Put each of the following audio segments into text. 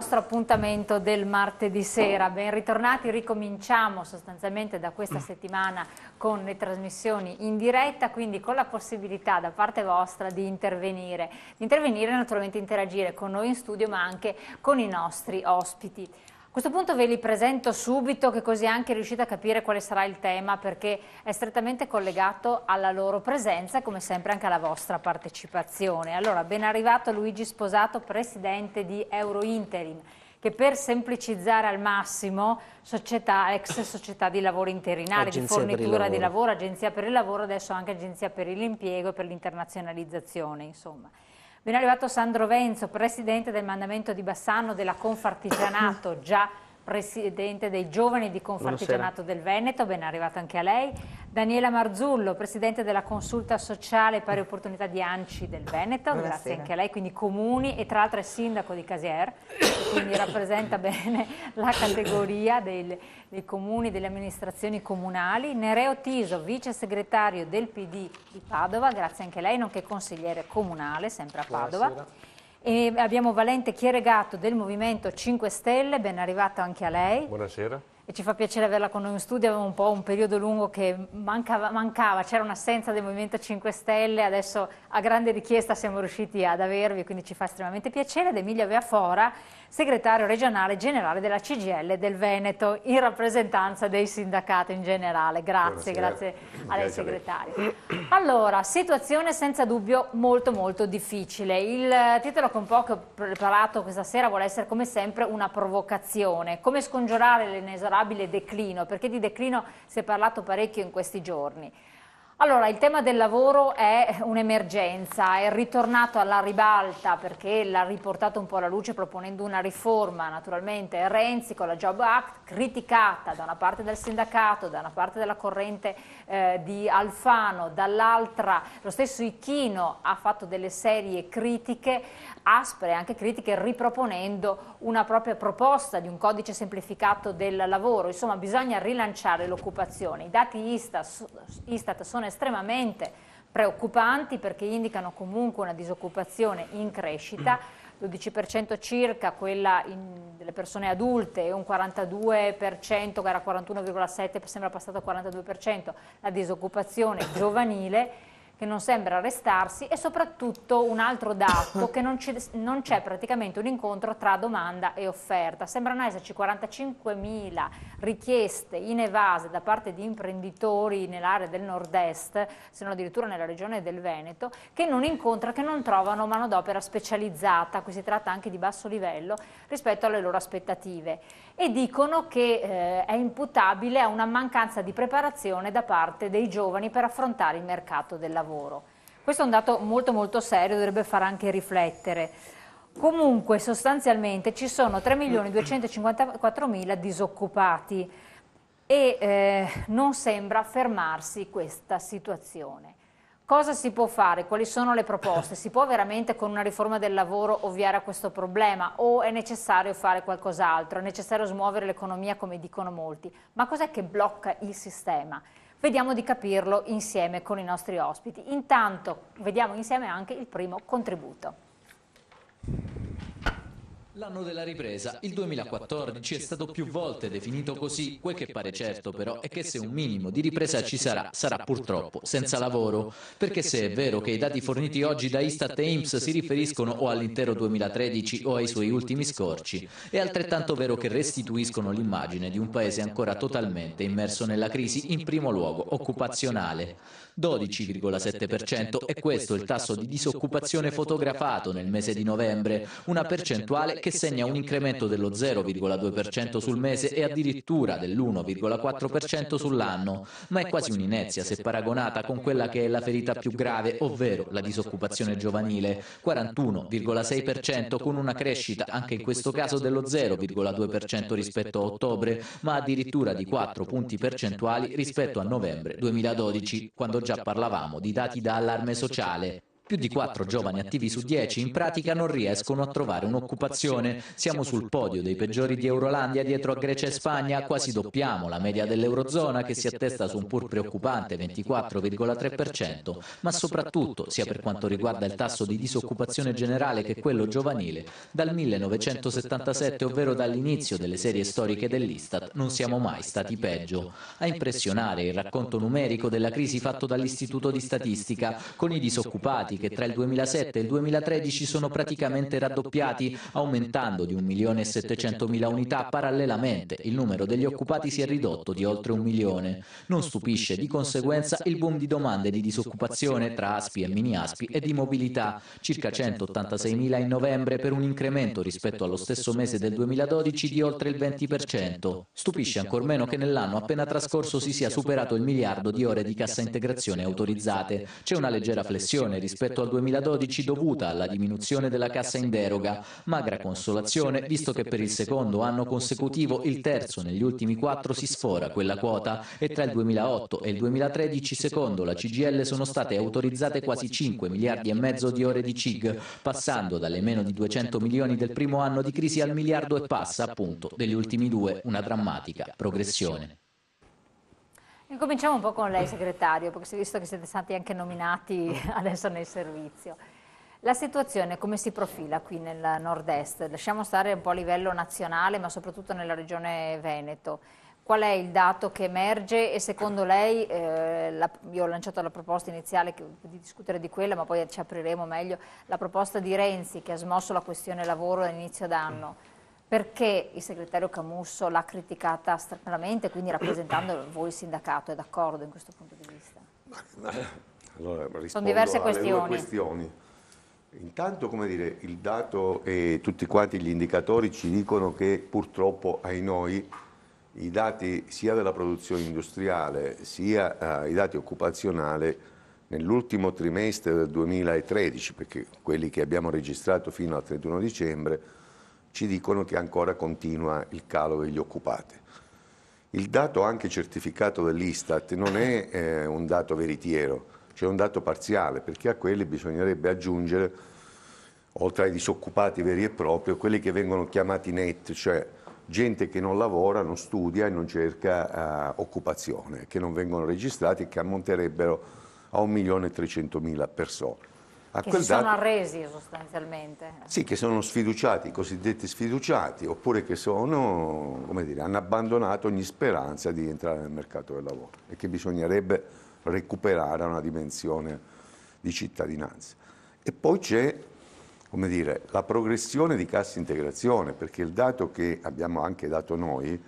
Nostro appuntamento del martedì sera. Ben ritornati, ricominciamo sostanzialmente da questa settimana con le trasmissioni in diretta, quindi con la possibilità da parte vostra di intervenire naturalmente interagire con noi in studio ma anche con i nostri ospiti. A questo punto ve li presento subito, che così anche riuscite a capire quale sarà il tema, perché è strettamente collegato alla loro presenza e come sempre anche alla vostra partecipazione. Allora, ben arrivato Luigi Sposato, presidente di Eurointerim, che per semplicizzare al massimo ex società di lavoro interinale, di fornitura di lavoro, agenzia per il lavoro, adesso anche agenzia per l'impiego e per l'internazionalizzazione, insomma. Ben arrivato Sandro Venzo, presidente del mandamento di Bassano della Confartigianato, già presidente dei giovani di Confartigianato del Veneto, ben arrivato anche a lei. Daniela Marzullo, presidente della consulta sociale pari opportunità di ANCI del Veneto, Buonasera. grazie anche a lei, quindi comuni, e tra l'altro è sindaco di Casier, quindi rappresenta bene la categoria dei comuni, delle amministrazioni comunali. Nereo Tiso, vice segretario del PD di Padova, grazie anche a lei, nonché consigliere comunale, sempre a Padova. Buonasera. E abbiamo Valente Chieregato del Movimento 5 Stelle, ben arrivato anche a lei. Buonasera. E ci fa piacere averla con noi in studio, avevamo un po' un periodo lungo che mancava, c'era un'assenza del Movimento 5 Stelle, adesso a grande richiesta siamo riusciti ad avervi, quindi ci fa estremamente piacere. Ed Emilio Veafora, segretario regionale generale della CGIL del Veneto, in rappresentanza dei sindacati in generale. Grazie, grazie a lei segretario. Allora, situazione senza dubbio molto difficile. Il titolo che un po' che ho preparato questa sera vuole essere come sempre una provocazione. Come scongiurare l'inesorabile declino, perché di declino si è parlato parecchio in questi giorni. Allora, il tema del lavoro è un'emergenza, è ritornato alla ribalta perché l'ha riportato un po' alla luce proponendo una riforma, naturalmente Renzi con la Job Act, criticata da una parte del sindacato, da una parte della corrente di Alfano, dall'altra lo stesso Ichino ha fatto delle serie critiche, aspre anche critiche, riproponendo una propria proposta di un codice semplificato del lavoro. Insomma, bisogna rilanciare l'occupazione. I dati Istat sono estremamente preoccupanti perché indicano comunque una disoccupazione in crescita, 12% circa quella delle persone adulte e un 42%, che era 41,7%, sembra passato al 42%, la disoccupazione giovanile, che non sembra arrestarsi, e soprattutto un altro dato, che non c'è praticamente un incontro tra domanda e offerta. Sembrano esserci 45.000 richieste inevase da parte di imprenditori nell'area del nord-est, se non addirittura nella regione del Veneto, che non trovano manodopera specializzata. Qui si tratta anche di basso livello rispetto alle loro aspettative, e dicono che è imputabile a una mancanza di preparazione da parte dei giovani per affrontare il mercato del lavoro. Questo è un dato molto serio, dovrebbe far anche riflettere. Comunque sostanzialmente ci sono 3.254.000 disoccupati e non sembra fermarsi questa situazione. Cosa si può fare? Quali sono le proposte? Si può veramente con una riforma del lavoro ovviare a questo problema o è necessario fare qualcos'altro? È necessario smuovere l'economia come dicono molti? Ma cos'è che blocca il sistema? Vediamo di capirlo insieme con i nostri ospiti. Intanto vediamo insieme anche il primo contributo. L'anno della ripresa, il 2014, è stato più volte definito così. Quel che pare certo però è che se un minimo di ripresa ci sarà, sarà purtroppo senza lavoro. Perché se è vero che i dati forniti oggi da Istat e INPS si riferiscono o all'intero 2013 o ai suoi ultimi scorci, è altrettanto vero che restituiscono l'immagine di un paese ancora totalmente immerso nella crisi, in primo luogo occupazionale. 12,7% è questo il tasso di disoccupazione fotografato nel mese di novembre, una percentuale che segna un incremento dello 0,2% sul mese e addirittura dell'1,4% sull'anno, ma è quasi un'inezia se paragonata con quella che è la ferita più grave, ovvero la disoccupazione giovanile, 41,6%, con una crescita anche in questo caso dello 0,2% rispetto a ottobre, ma addirittura di 4 punti percentuali rispetto a novembre 2012, quando già parlavamo di dati da allarme sociale. Più di 4 giovani attivi su 10 in pratica non riescono a trovare un'occupazione. Siamo sul podio dei peggiori di Eurolandia dietro a Grecia e Spagna, quasi doppiamo la media dell'Eurozona che si attesta su un pur preoccupante 24,3%, ma soprattutto, sia per quanto riguarda il tasso di disoccupazione generale che quello giovanile, dal 1977, ovvero dall'inizio delle serie storiche dell'Istat, non siamo mai stati peggio. A impressionare il racconto numerico della crisi fatto dall'Istituto di Statistica, con i disoccupati che tra il 2007 e il 2013 sono praticamente raddoppiati, aumentando di 1.700.000 unità. Parallelamente il numero degli occupati si è ridotto di oltre 1 milione. Non stupisce di conseguenza il boom di domande di disoccupazione tra ASPI e mini ASPI e di mobilità, circa 186.000 in novembre, per un incremento rispetto allo stesso mese del 2012 di oltre il 20%. Stupisce ancor meno che nell'anno appena trascorso si sia superato il miliardo di ore di cassa integrazione autorizzate. C'è una leggera flessione rispetto al 2012 dovuta alla diminuzione della cassa in deroga, magra consolazione visto che per il secondo anno consecutivo, il terzo negli ultimi 4, si sfora quella quota e tra il 2008 e il 2013 secondo la CGIL sono state autorizzate quasi 5 miliardi e mezzo di ore di CIG, passando dalle meno di 200 milioni del primo anno di crisi al miliardo e passa appunto degli ultimi 2, una drammatica progressione. Incominciamo un po' con lei, segretario, perché visto che siete stati anche nominati adesso nel servizio. La situazione come si profila qui nel nord-est? Lasciamo stare un po' a livello nazionale, ma soprattutto nella regione Veneto. Qual è il dato che emerge e secondo lei, io ho lanciato la proposta iniziale di discutere di quella, ma poi ci apriremo meglio, la proposta di Renzi che ha smosso la questione lavoro all'inizio d'anno. Perché il segretario Camusso l'ha criticata stranamente, quindi rappresentando voi il sindacato, è d'accordo in questo punto di vista? Allora, sono diverse alle questioni. due questioni. Intanto, come dire, il dato e tutti quanti gli indicatori ci dicono che purtroppo, ai noi, i dati sia della produzione industriale sia i dati occupazionali nell'ultimo trimestre del 2013, perché quelli che abbiamo registrato fino al 31 dicembre, ci dicono che ancora continua il calo degli occupati. Il dato anche certificato dall'Istat non è un dato veritiero, cioè un dato parziale, perché a quelli bisognerebbe aggiungere, oltre ai disoccupati veri e propri, quelli che vengono chiamati net, cioè gente che non lavora, non studia e non cerca occupazione, che non vengono registrati e che ammonterebbero a 1.300.000 persone. Che si sono arresi sostanzialmente. Sì, che sono sfiduciati, i cosiddetti sfiduciati, oppure che sono, come dire, hanno abbandonato ogni speranza di entrare nel mercato del lavoro e che bisognerebbe recuperare una dimensione di cittadinanza. E poi c'è, come dire, la progressione di cassa integrazione, perché il dato che abbiamo anche dato noi,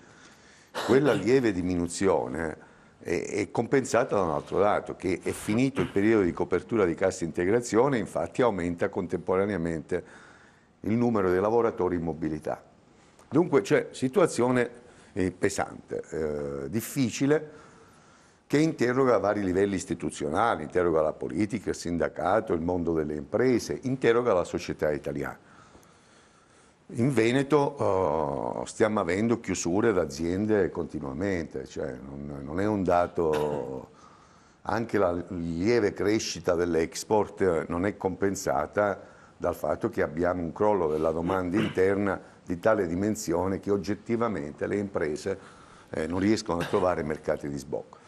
quella lieve diminuzione, è compensata da un altro dato, che è finito il periodo di copertura di cassa integrazione, infatti aumenta contemporaneamente il numero dei lavoratori in mobilità. Dunque c'è situazione pesante, difficile, che interroga vari livelli istituzionali, interroga la politica, il sindacato, il mondo delle imprese, interroga la società italiana. In Veneto stiamo avendo chiusure d'aziende continuamente, cioè non è un dato, anche la lieve crescita dell'export non è compensata dal fatto che abbiamo un crollo della domanda interna di tale dimensione che oggettivamente le imprese non riescono a trovare mercati di sbocco.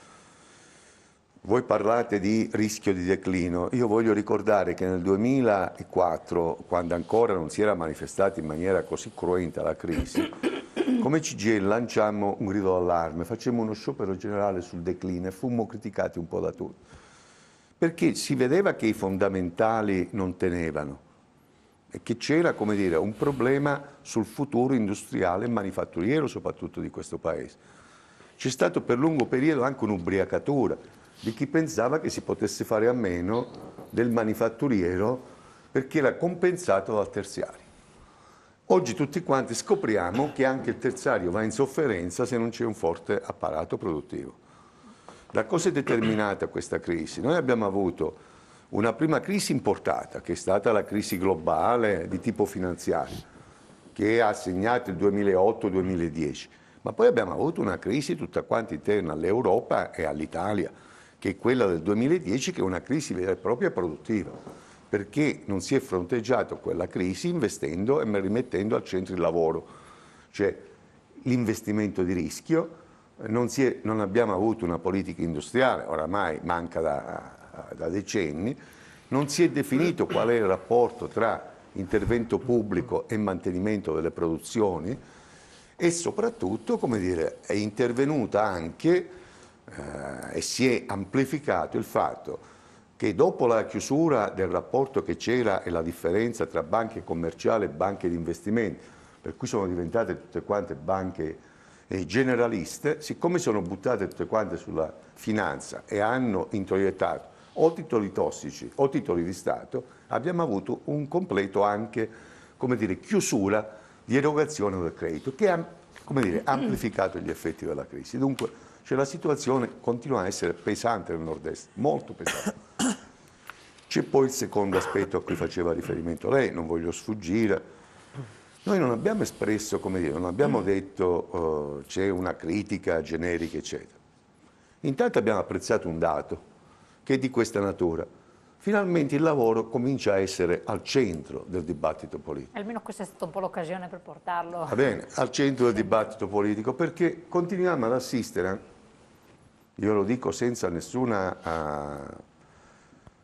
Voi parlate di rischio di declino, io voglio ricordare che nel 2004, quando ancora non si era manifestata in maniera così cruenta la crisi, come CGIL lanciammo un grido d'allarme, facemmo uno sciopero generale sul declino e fummo criticati un po' da tutti, perché si vedeva che i fondamentali non tenevano e che c'era, come dire, un problema sul futuro industriale e manifatturiero soprattutto di questo Paese. C'è stato per lungo periodo anche un'ubriacatura di chi pensava che si potesse fare a meno del manifatturiero perché era compensato dal terziario. Oggi tutti quanti scopriamo che anche il terziario va in sofferenza se non c'è un forte apparato produttivo. Da cosa è determinata questa crisi? Noi abbiamo avuto una prima crisi importata, che è stata la crisi globale di tipo finanziario, che ha segnato il 2008-2010, ma poi abbiamo avuto una crisi tutta quanta interna all'Europa e all'Italia, che è quella del 2010, che è una crisi vera e propria produttiva, perché non si è fronteggiato quella crisi investendo e rimettendo al centro il lavoro, cioè l'investimento di rischio. Non abbiamo avuto una politica industriale, oramai manca da decenni, non si è definito qual è il rapporto tra intervento pubblico e mantenimento delle produzioni e soprattutto, come dire, è intervenuta anche e si è amplificato il fatto che dopo la chiusura del rapporto che c'era e la differenza tra banche commerciali e banche di investimento, per cui sono diventate tutte quante banche generaliste, siccome sono buttate tutte quante sulla finanza e hanno introiettato o titoli tossici o titoli di Stato, abbiamo avuto un completo anche, come dire, chiusura di erogazione del credito che ha, come dire, amplificato gli effetti della crisi. Dunque, la situazione continua a essere pesante nel nord-est, molto pesante. C'è poi il secondo aspetto a cui faceva riferimento lei, non voglio sfuggire. Noi non abbiamo espresso, come dire, non abbiamo detto c'è una critica generica, eccetera. Intanto abbiamo apprezzato un dato che è di questa natura. Finalmente il lavoro comincia a essere al centro del dibattito politico. Almeno questa è stata un po' l'occasione per portarlo. Va bene, al centro del dibattito politico, perché continuiamo ad assistere, io lo dico senza nessuna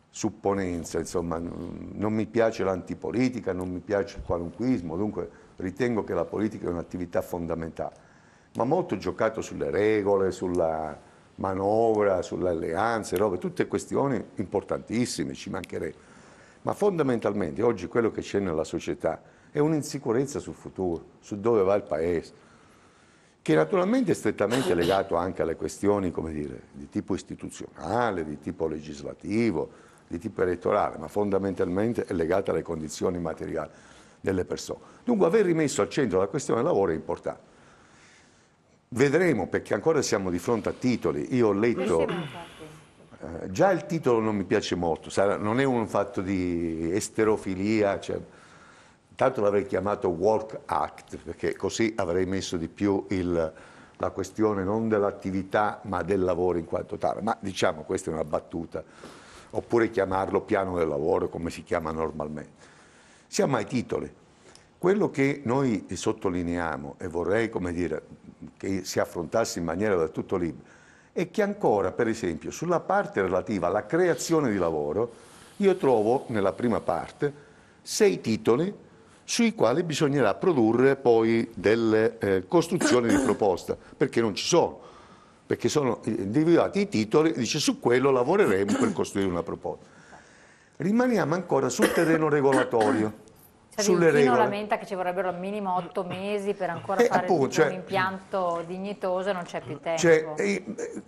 supponenza, insomma, non mi piace l'antipolitica, non mi piace il qualunquismo, dunque ritengo che la politica è un'attività fondamentale, ma molto giocato sulle regole, sulla manovra, sulle alleanze, robe, tutte questioni importantissime, ci mancherebbe. Ma fondamentalmente oggi quello che c'è nella società è un'insicurezza sul futuro, su dove va il Paese, che naturalmente è strettamente legato anche alle questioni, come dire, di tipo istituzionale, di tipo legislativo, di tipo elettorale, ma fondamentalmente è legata alle condizioni materiali delle persone. Dunque aver rimesso al centro la questione del lavoro è importante. Vedremo, perché ancora siamo di fronte a titoli. Io ho letto, già il titolo non mi piace molto, non è un fatto di esterofilia, cioè, tanto l'avrei chiamato Work Act, perché così avrei messo di più la questione non dell'attività ma del lavoro in quanto tale, ma diciamo questa è una battuta, oppure chiamarlo piano del lavoro come si chiama normalmente. Siamo ai titoli. Quello che noi sottolineiamo e vorrei, come dire, che si affrontasse in maniera del tutto libera è che ancora, per esempio, sulla parte relativa alla creazione di lavoro, io trovo nella prima parte 6 titoli sui quali bisognerà produrre poi delle costruzioni di proposta, perché non ci sono, perché sono individuati i titoli, dice su quello lavoreremo per costruire una proposta. Rimaniamo ancora sul terreno regolatorio. Sulle Chi non regole. lamenta che ci vorrebbero al minimo 8 mesi per ancora fare appunto, un impianto dignitoso e non c'è più tempo.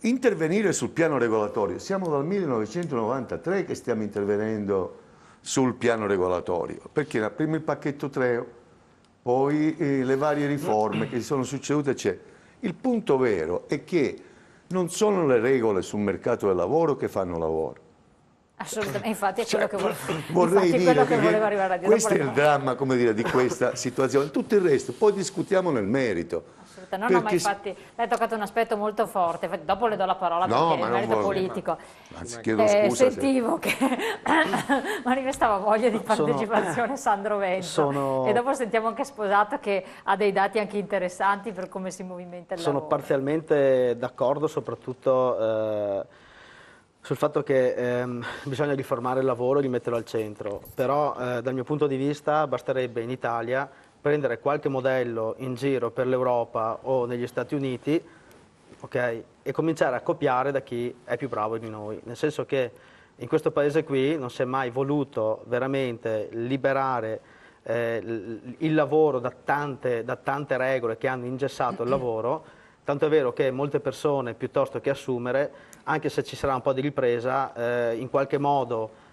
Intervenire sul piano regolatorio, siamo dal 1993 che stiamo intervenendo sul piano regolatorio, perché prima il pacchetto Treo, poi le varie riforme che si sono succedute, c'è. Il punto vero è che non sono le regole sul mercato del lavoro che fanno lavoro. Assolutamente, infatti è quello che vorrei dire quello che voleva arrivare a dire. questo è il dramma, come dire, di questa situazione. Tutto il resto, poi discutiamo nel merito. No, ma infatti lei ha toccato un aspetto molto forte, infatti, dopo le do la parola perché è il merito politico. Anzi, chiedo scusa sentivo che manifestava voglia di partecipazione Sandro Vento e dopo sentiamo anche Sposato che ha dei dati anche interessanti per come si movimenta il lavoro. Sono parzialmente d'accordo, soprattutto sul fatto che bisogna riformare il lavoro e rimetterlo al centro, però dal mio punto di vista basterebbe in Italia prendere qualche modello in giro per l'Europa o negli Stati Uniti, okay, e cominciare a copiare da chi è più bravo di noi, nel senso che in questo paese qui non si è mai voluto veramente liberare il lavoro da tante regole che hanno ingessato il lavoro, tanto è vero che molte persone piuttosto che assumere, anche se ci sarà un po' di ripresa, in qualche modo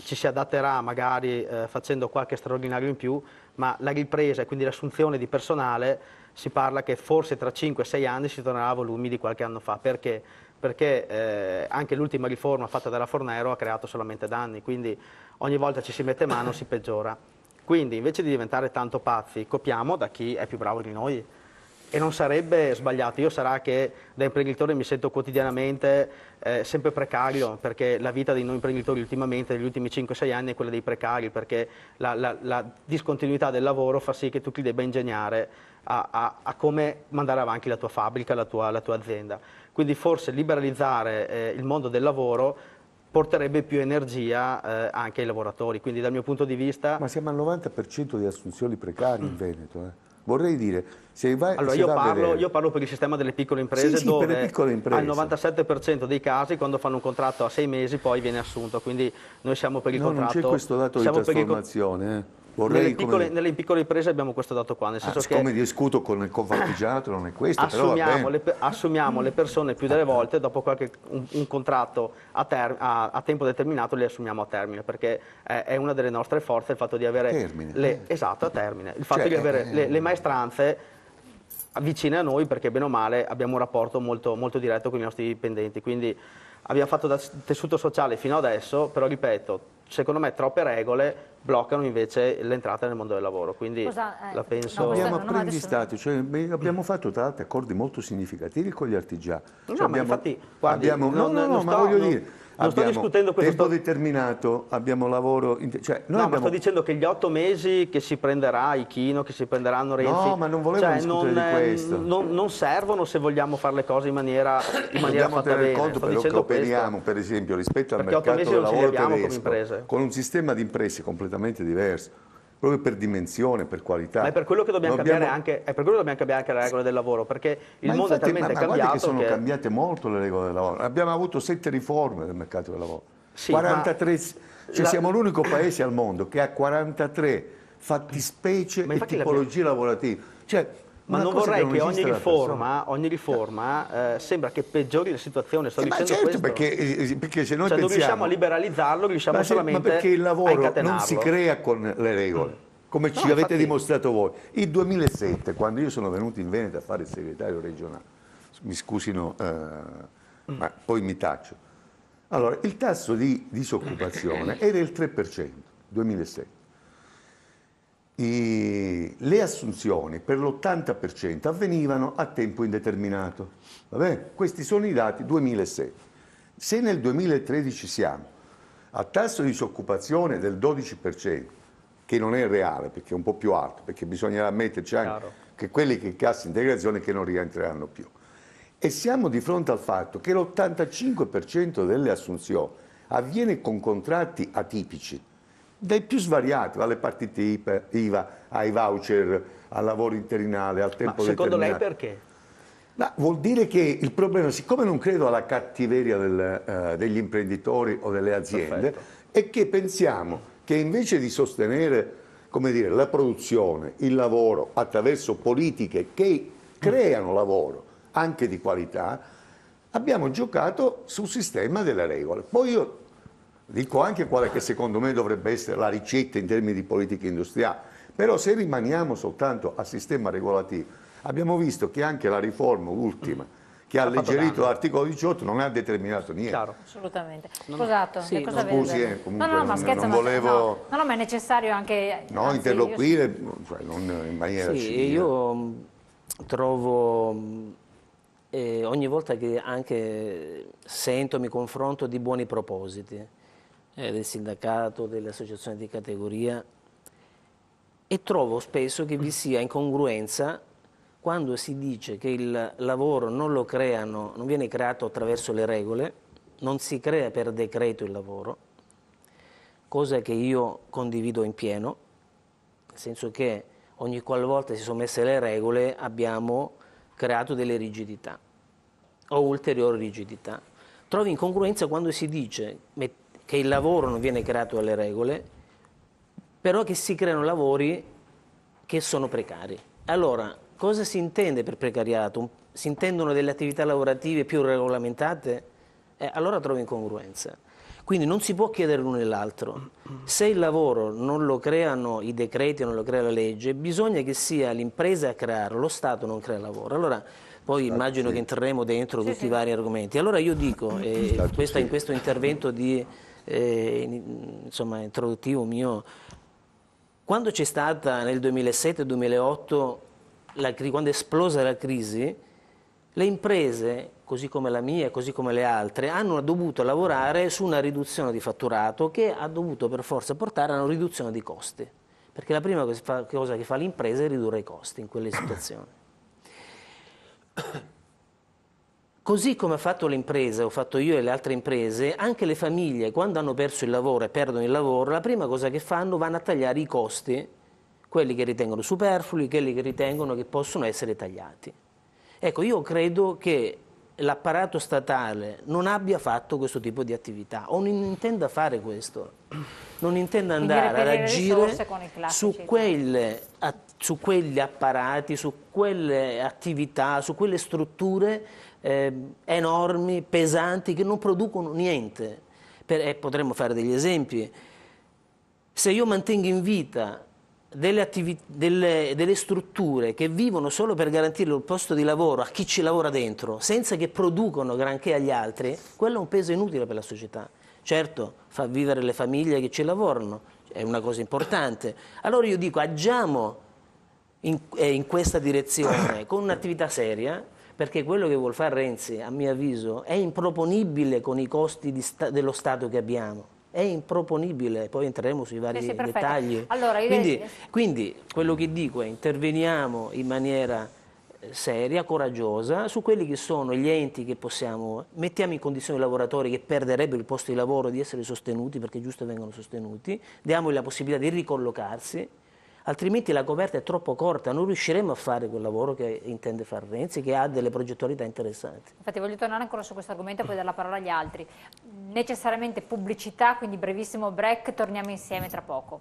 ci si adatterà magari facendo qualche straordinario in più, ma la ripresa e quindi l'assunzione di personale si parla che forse tra 5-6 anni si tornerà a volumi di qualche anno fa. Perché? Perché anche l'ultima riforma fatta dalla Fornero ha creato solamente danni, quindi ogni volta ci si mette mano si peggiora. Quindi invece di diventare tanto pazzi, copiamo da chi è più bravo di noi E non sarebbe sbagliato. Io sarà che da imprenditore mi sento quotidianamente sempre precario, perché la vita dei noi imprenditori ultimamente, negli ultimi 5-6 anni, è quella dei precari, perché la discontinuità del lavoro fa sì che tu ti debba ingegnare a come mandare avanti la tua fabbrica, la tua azienda. Quindi forse liberalizzare il mondo del lavoro porterebbe più energia anche ai lavoratori. Quindi dal mio punto di vista... Ma siamo al 90% di assunzioni precarie in Veneto. Vorrei dire, se vai, allora se io parlo per il sistema delle piccole imprese, sì, dove per le piccole imprese. al 97% dei casi, quando fanno un contratto a 6 mesi, poi viene assunto. Quindi noi siamo per il contratto... Non c'è questo dato di trasformazione. Nelle piccole imprese abbiamo questo dato qua, nel senso siccome discuto con il Confartigianato non è questo, assumiamo le persone più delle volte, dopo un contratto a tempo determinato le assumiamo a termine, perché è una delle nostre forze il fatto di avere esatto, a termine, il fatto di avere le maestranze vicine a noi, perché bene o male abbiamo un rapporto molto, molto diretto con i nostri dipendenti. Quindi abbiamo fatto da tessuto sociale fino adesso, però ripeto, secondo me troppe regole bloccano invece l'entrata nel mondo del lavoro, quindi la penso... Abbiamo apprendistato, abbiamo fatto tra l'altro accordi molto significativi con gli artigiani. Infatti, guardi, ma voglio dire... Non sto discutendo questo. Tempo determinato, abbiamo lavoro... ma sto dicendo che gli 8 mesi che si prenderà Ichino, che si prenderanno Renzi... No, ma non volevo discutere di questo. Non servono se vogliamo fare le cose in maniera fatta bene. Dobbiamo tenere conto però che operiamo, per esempio, rispetto al mercato del lavoro tedesco, con un sistema di imprese completamente diverso, proprio per dimensione, per qualità. Ma è per quello che dobbiamo cambiare anche le regole del lavoro, perché il mondo è talmente cambiato. Guarda che sono cambiate molto le regole del lavoro. Abbiamo avuto 7 riforme del mercato del lavoro. Sì, 43, siamo l'unico paese al mondo che ha 43 fattispecie e tipologie lavorative. Ma non vorrei che ogni riforma sembra che peggiori la situazione. Sto dicendo certo, questo. Perché se noi pensiamo... non riusciamo a liberalizzarlo, riusciamo solamente ma perché il lavoro a non si crea con le regole, come ci avete dimostrato voi. Il 2007, quando io sono venuto in Veneto a fare il segretario regionale, mi scusino, ma poi mi taccio. Allora, il tasso di disoccupazione era il 3%, 2007. Le assunzioni per l'80% avvenivano a tempo indeterminato. Va bene? Questi sono i dati 2007. Se nel 2013 siamo a tasso di disoccupazione del 12%, che non è reale perché è un po' più alto, perché bisognerà ammetterci anche che quelli che cassa integrazione che non rientreranno più. E siamo di fronte al fatto che l'85% delle assunzioni avviene con contratti atipici, dai più svariati, dalle partite IVA ai voucher, al lavoro interinale, al tempo determinato. Secondo lei perché? Vuol dire che il problema, siccome non credo alla cattiveria degli imprenditori o delle aziende, è che pensiamo che invece di sostenere, come dire, la produzione, il lavoro attraverso politiche che creano lavoro anche di qualità, abbiamo giocato sul sistema delle regole. Poi io dico anche quale che secondo me dovrebbe essere la ricetta in termini di politica industriale, però se rimaniamo soltanto al sistema regolativo, abbiamo visto che anche la riforma ultima che ha alleggerito l'articolo 18 non ha determinato niente. Chiaro. Assolutamente. Sposato, sì, cosa scusi, comunque no, ma scherzo, non volevo... No, ma è necessario anche... No, interloquire, non in maniera civile. Io trovo... ogni volta che anche mi confronto di buoni propositi del sindacato, delle associazioni di categoria, e trovo spesso che vi sia incongruenza quando si dice che il lavoro non viene creato attraverso le regole, non si crea per decreto il lavoro, cosa che io condivido in pieno, nel senso che ogni qualvolta si sono messe le regole abbiamo creato delle rigidità o ulteriori rigidità. Trovo incongruenza quando si dice che il lavoro non viene creato dalle regole, però che si creano lavori che sono precari. Allora, cosa si intende per precariato? Si intendono delle attività lavorative più regolamentate? Allora trovo incongruenza. Quindi non si può chiedere l'uno e l'altro. Se il lavoro non lo creano i decreti, non lo crea la legge, bisogna che sia l'impresa a crearlo, lo Stato non crea il lavoro. Allora, poi immagino che entreremo dentro tutti i vari argomenti. Allora io dico, in questo intervento introduttivo mio, quando c'è stata nel 2007-2008 quando è esplosa la crisi, le imprese, così come la mia e così come le altre, hanno dovuto lavorare su una riduzione di fatturato che ha dovuto per forza portare a una riduzione di costi, perché la prima cosa che fa l'impresa è ridurre i costi in quelle situazioni. Così come ha fatto l'impresa, ho fatto io e le altre imprese, anche le famiglie quando hanno perso il lavoro e perdono il lavoro, la prima cosa che fanno vanno a tagliare i costi, quelli che ritengono superflui, quelli che ritengono che possono essere tagliati. Ecco, io credo che l'apparato statale non abbia fatto questo tipo di attività o non intenda fare questo, non intenda andare ad agire su quegli apparati, su quelle attività, su quelle strutture enormi, pesanti, che non producono niente. Potremmo fare degli esempi. Se io mantengo in vita delle strutture che vivono solo per garantire il posto di lavoro a chi ci lavora dentro, senza che producono granché agli altri, quello è un peso inutile per la società. Certo, fa vivere le famiglie che ci lavorano, è una cosa importante. Allora io dico, agiamo in questa direzione con un'attività seria, perché quello che vuol fare Renzi, a mio avviso, è improponibile con i costi dello Stato che abbiamo. È improponibile, poi entreremo sui vari dettagli. Allora, quindi quello che dico è interveniamo in maniera seria, coraggiosa, su quelli che sono gli enti che possiamo, mettiamo in condizione i lavoratori che perderebbero il posto di lavoro di essere sostenuti, perché è giusto che vengano sostenuti, diamogli la possibilità di ricollocarsi, altrimenti la coperta è troppo corta, non riusciremo a fare quel lavoro che intende fare Renzi, che ha delle progettualità interessanti. Infatti voglio tornare ancora su questo argomento e poi dare la parola agli altri. Necessariamente pubblicità, quindi brevissimo break, torniamo insieme tra poco.